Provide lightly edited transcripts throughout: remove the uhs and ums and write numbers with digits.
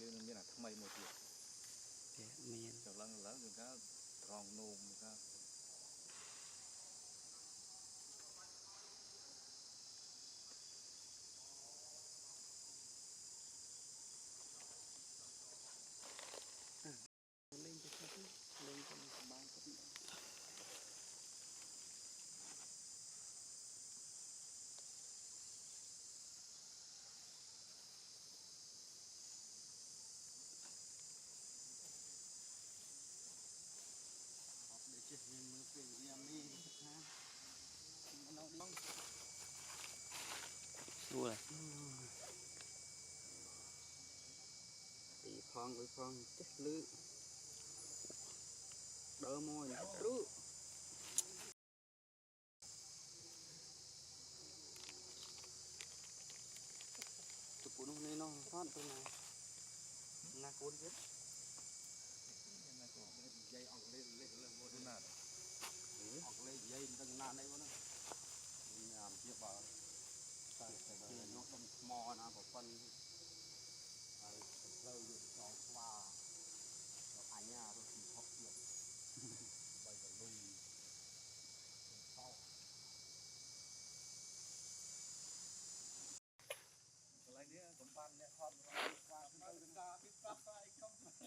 chứ nó như là thằng mày một việc miền cho lớn người ta tròn nôm người ta lên cho khách lên cho mình bán khách để chết nên mưa về em đi ha nó đi rồi thì phong chết lư đỡ môi rú chụp phụ nó nên nó thoát tôi này là cuốn hết dây ọc lên mua thế nào ọc lên dây từng nàn đây nó làm tiếp vào thì nó không mò nào của phân rơi được cho qua anh nhà rồi thì họ được bây giờ lùi sau lại đi công ban này thon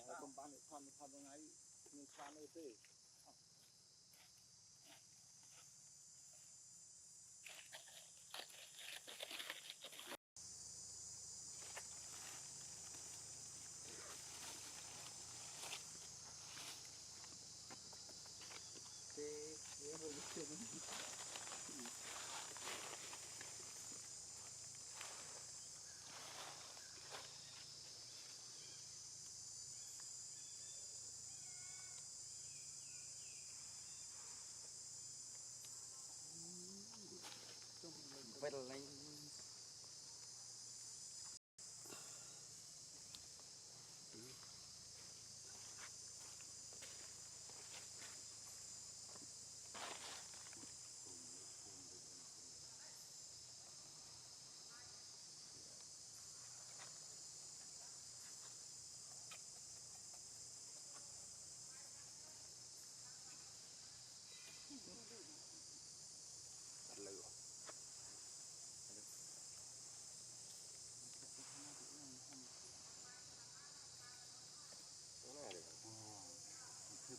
qua công ban này thon ngay mình khoan nữa thế cái rồi chưa vậy là lửa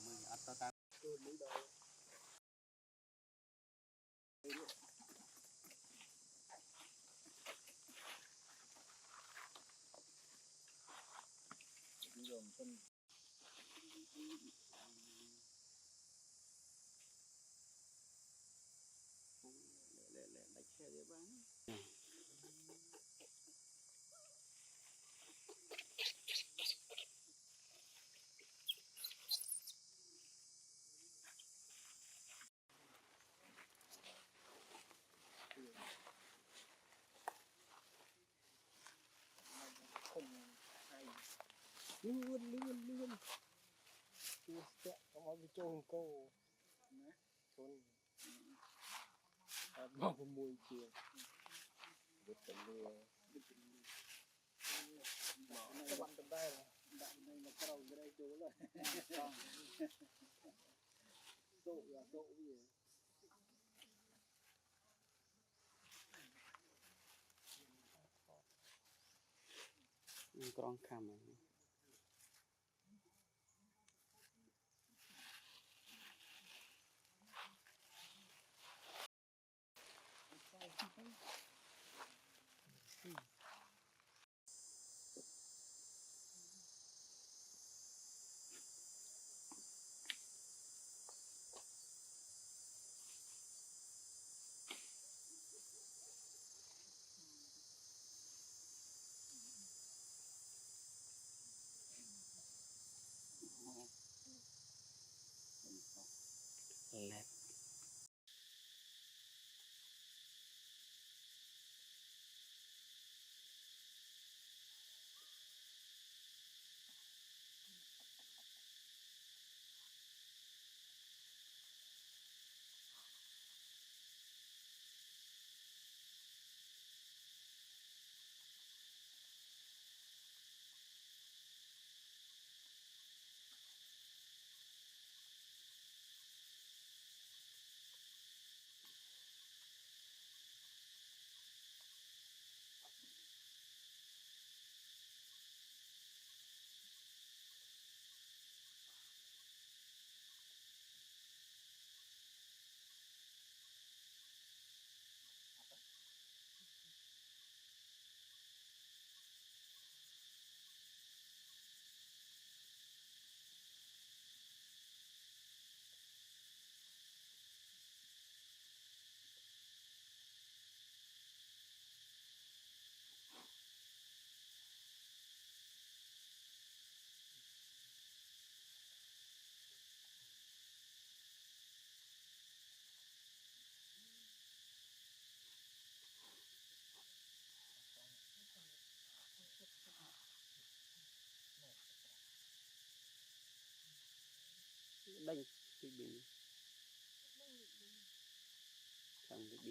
mình ăn ta rồi phân để đánh xe đi bán không hay luôn chưa sẽ có mọi cái trôn câu trôn bao mùi chiều vượt tận mưa các bạn tận đây là bạn này là cái đầu cái đây chú rồi độ gì con cam này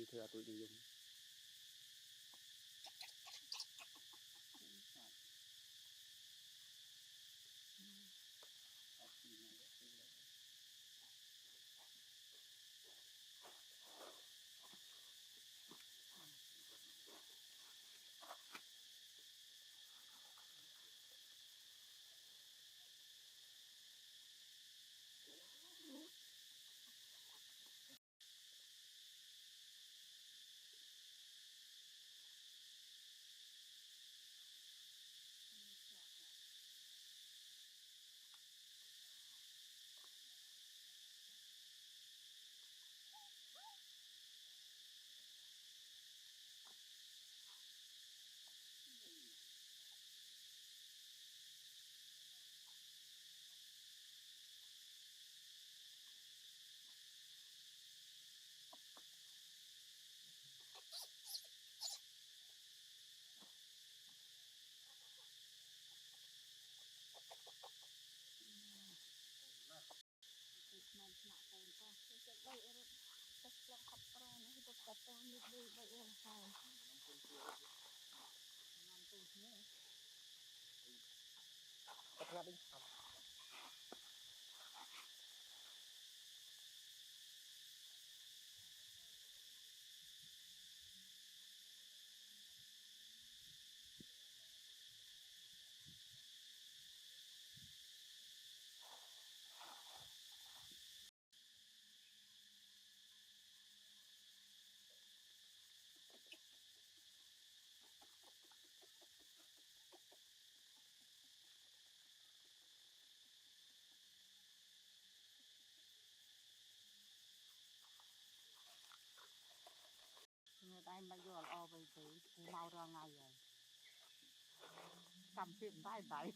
ធ្វើអត់រួចនិយមมันหนักเกินไปจะได้รถจะลองขับรถนะจะตัดตัวนิดดีไปเองค่ะน้ำตุ้งเนี่ย ก็พลาดดิ้งทำ người ta mà giờ ở về thì mau ra ngay rồi cầm phim tay vậy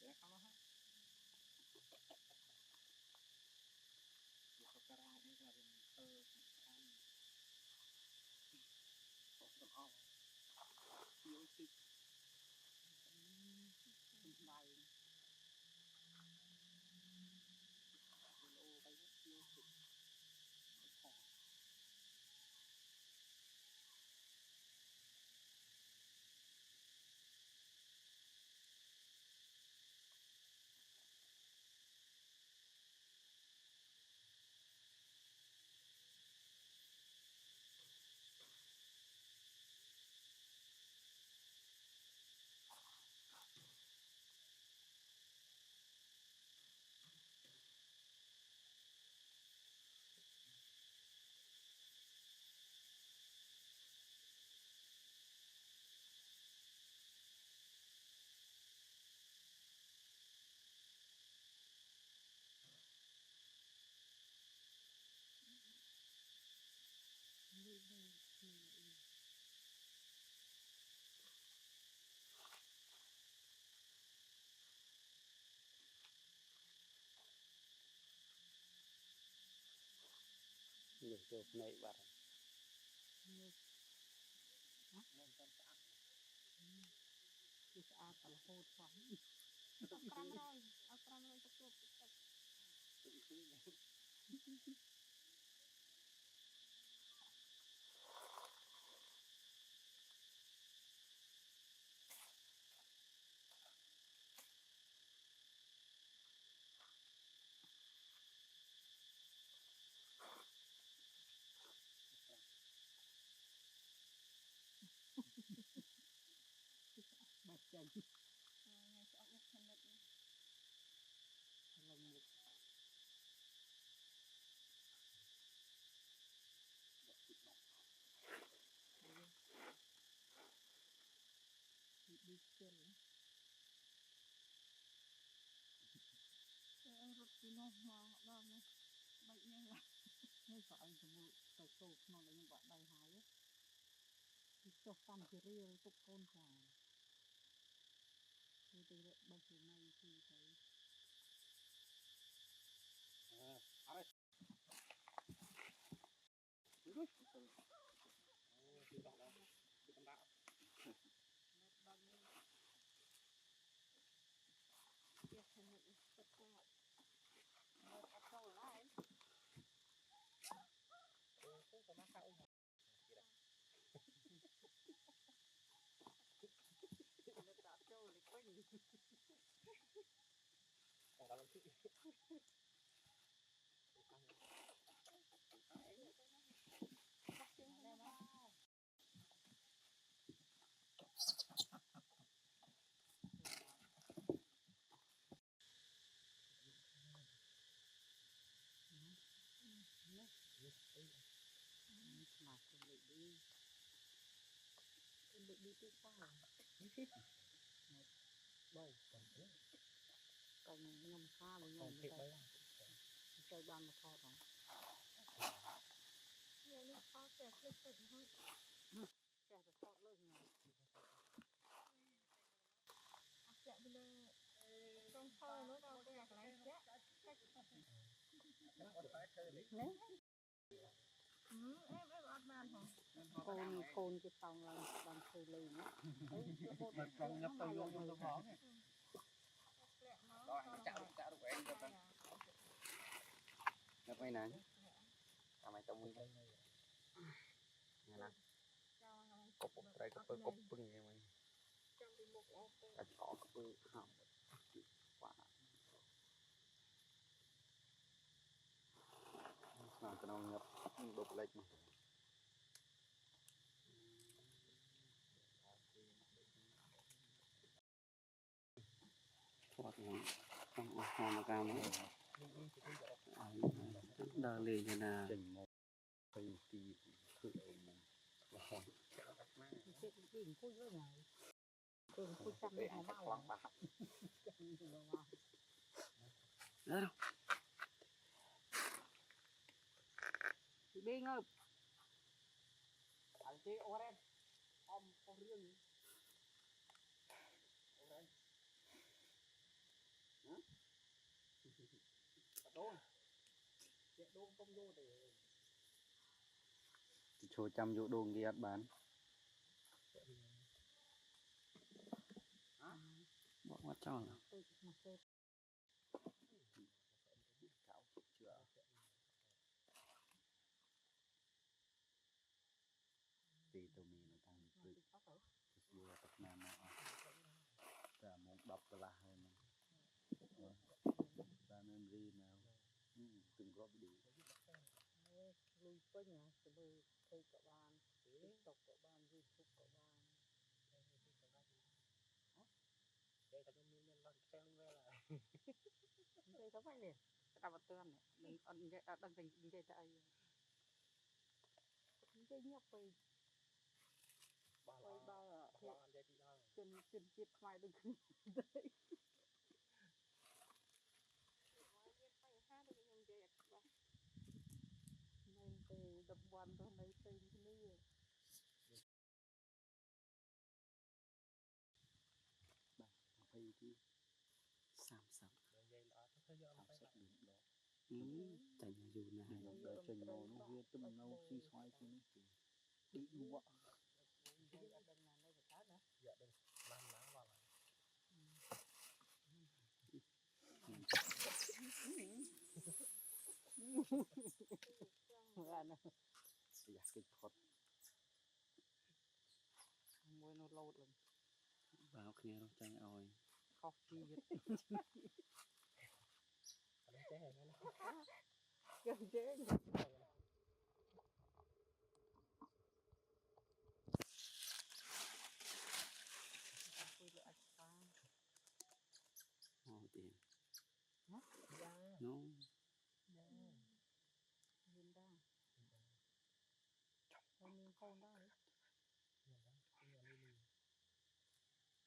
เดี๋ยวเขาฮะเดี๋ยวเขากระไรนี่ก็เป็นทางต้องเอาเที่ยวติด này เป็นโอไปนะเที่ยวติดขอ យកចូលភ្នែកបាត់ như เริ่มต้นสะอาด cái à tàu hốt xongเอา300จะกลบ ตึ้งขึ้นเลย bạch chân ngày sẽ ốc thành lực lần một บอกติดบอก đi chân rút đi nó mà đó này bệnh nhân là ngay phải anh tụi tụi tụt nó là những bạn đầy hái á thì cho tâm thì riêng tụt con trà thì từ bây giờ này thì thấy อะไรดูดิโอ้คือดอกแล้วคือตำรา một bằng như việc thành lực tất cả một ốc sâu lại โอ้ก็มาเข้าอีก Kalau nanti mà không bị đi tiếp sao bay còn thế còn nhom xa mà còn nhom thiệt bay chơi ban mà thọ đó Nghe nó khó kẹt lên tỉnh thôi. chơi phải thọ lên này Kẹt bên đây. Trong thơ nó đâu kẹt lại kẹt. Em ăn bàn hả? côn cái tông là bằng phơi lên á mà còn ngập tàu vô nó khó Kẹt nó. Rồi anh chạm được em cho ngập mấy nè làm mày tao muốn nghe nè cục đây cục pưng nghe mày anh có cục không quá mà cái nó ngập đột lên mà thoát nó không hoa mà cao nữa đa lì cho là chỉnh một cây tì thử mình cái gì cũng với này thường cũng chăm để nó bao đó đâu chị Biên ơi anh chị ô em ông riêng đôn đôn công vô để cho chăm vô đồ nghe bán bỏ qua cho là thì tụi mình nó đang tự vừa tập nam cả một đọc là hơn ta nên đi nào từng góp đi lui với nhà từ bờ cây cọ ban tiktok cọ ban youtube cọ ban đây là mình làm xem về lại đây có phải liền ta bắt tên này đừng ăn cái đừng tình cái tại cái nhóc về quay ba chân chân chiết khoai đừng đấy nên từ đập quan thôi lấy tên cái này hay chứ sắm sắm vậy là thời gian sắm phải sắp được đó tại nhà dù này đợi trên nó kia tụm nó suy xoay thì nó đi vợ dạ đừng làm nắng vào lại là nó dạ cái phật môi nó lâu lắm vào kia nó tranh oi khóc chi vậy anh chế hay nó gần chế tiền nó nhìn ra em miếng con đó đấy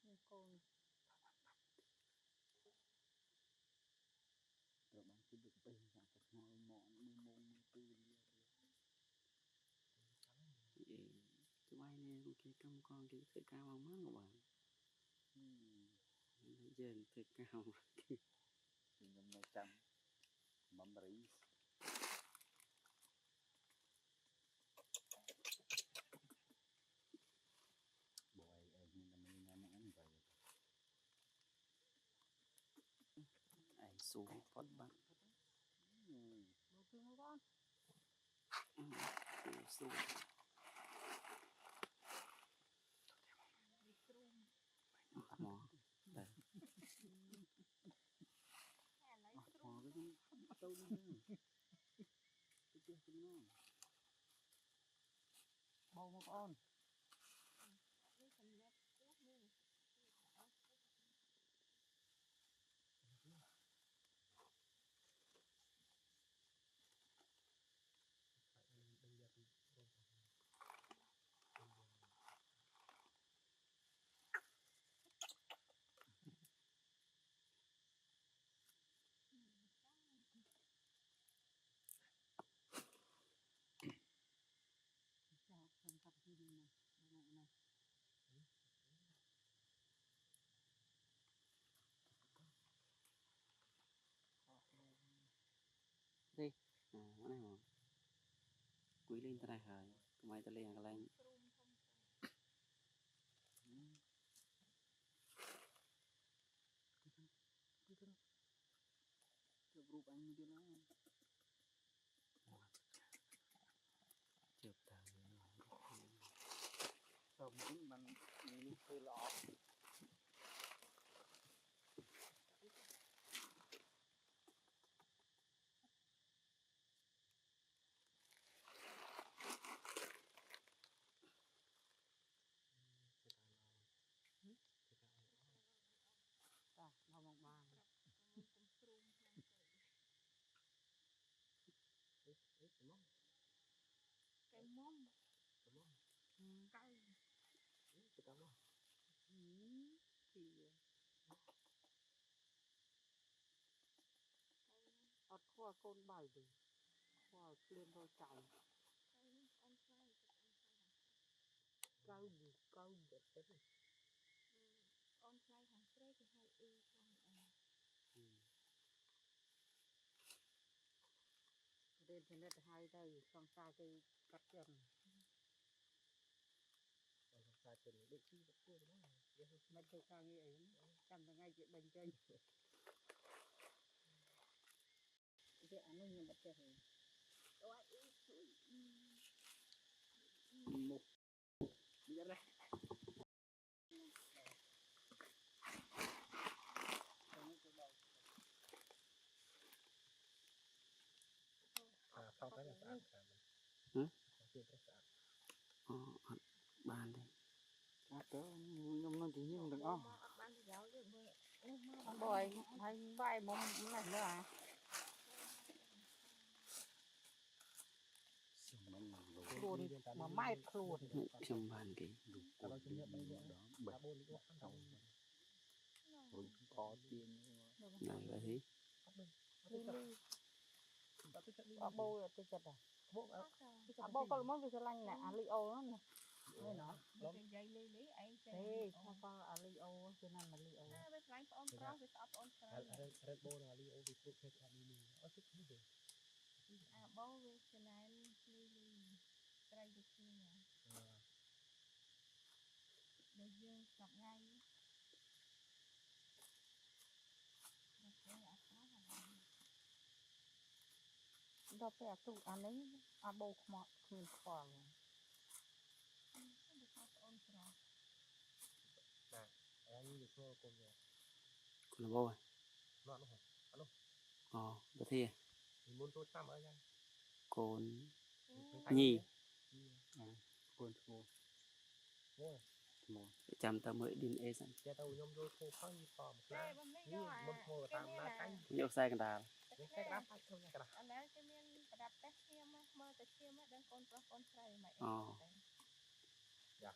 miếng con rồi bạn cứ được tiền ra cái ngôi mòn môn tư vậy tụi bay nè cái trong con cái thầy cao không mất các bạn giờ thầy cao nhưng mà chăm mắm rỉ bồi mình làm ăn vậy ai xuống phật bắt đầu tư nó con xuống mỏ đây một con phần tập gì này này đi à cái này mà quý lên tay này rồi mai ta lên cái này chụp group anh đi nữa chụp tao Tao muốn mình đi chơi lọ. ta nó mong mang cái mông cay thì ọt khoa con bài đi khoa lên rồi chạy câu được thế này on play hàng trai thì hay y lên thì net hay đây xong ta cái cắt chân Sai chân định chi được chưa đó. mình thực ra như ấy chăm là ngay chuyện bình chân cái anh ấy nhưng mà chơi một đi ra đây Sau cái là sạc hả chưa có sạc bàn đi cỡ nhung nó chỉ nhung được không ban giáo được con bòi hay vai một này nữa à luôn mà mai luôn trong bàn cái tao cho nhận đây nữa đó bật đầu rồi có tiền này là gì bô tôi chật bô con muốn về lanh nè alio nó nè nó dây lý ấy thế con alio cho nên là alio với lái on pro với up on Red Bull là Leo vì tụi hết là đi ở chút không được bố với cái này lý trai được chưa được dương gặp ngay đâu phải tụ anh ấy bô mà không còn anh được thôi con rồi con là bôi loạn hả có thể mình muốn tôi xăm ở đây con nhì con ngô chăm ta mới đến e sẵn cho tao nhom rồi cô khó như phò một lá như một hồ tạm lá cánh nhậu sai cái đà cái đáp cái đáp anh nói cái miếng đạp test xem mơ tới xem đang con trai mày dạ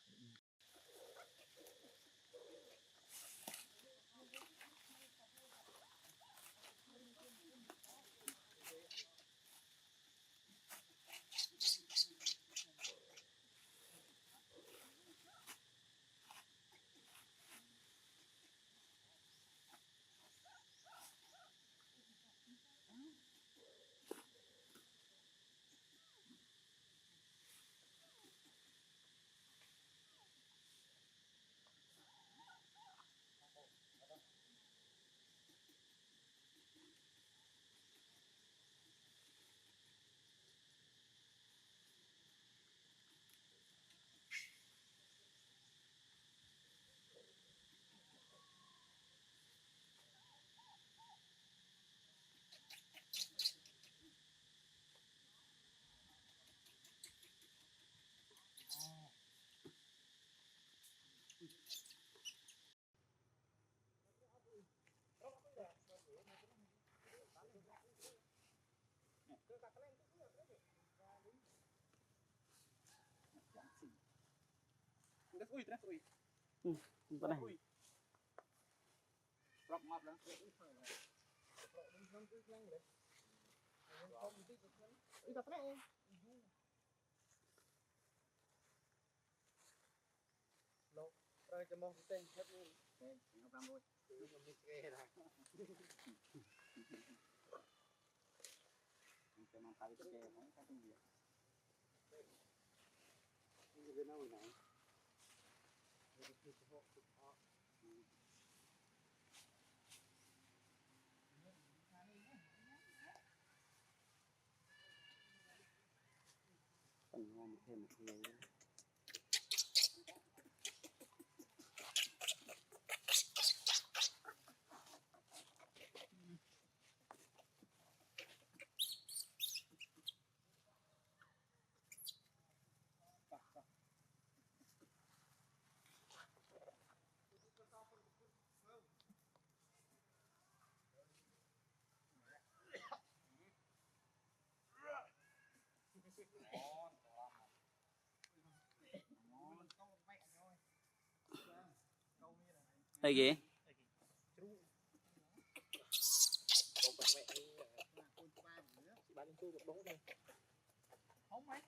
Bên này. Rồi cho mong tên hết luôn. Nó ra môi. Cho mong tay cái kè mấy cái việc. Cái nào này. Phần ngon thêm một người. Đây kìa. Không mấy.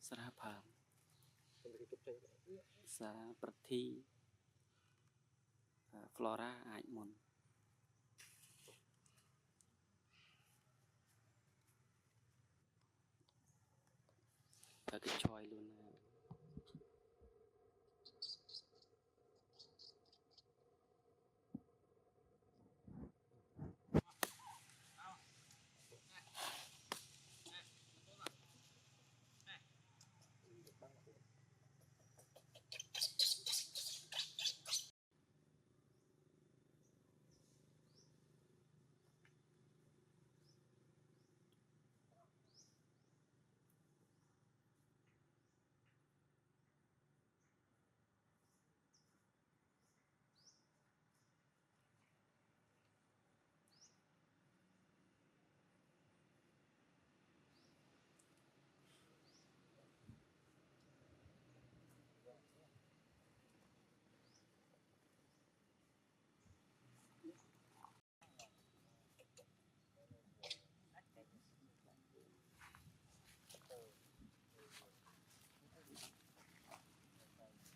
Sarah Phàm. Sarah Prathi. Flora Ait Mon. Cái choi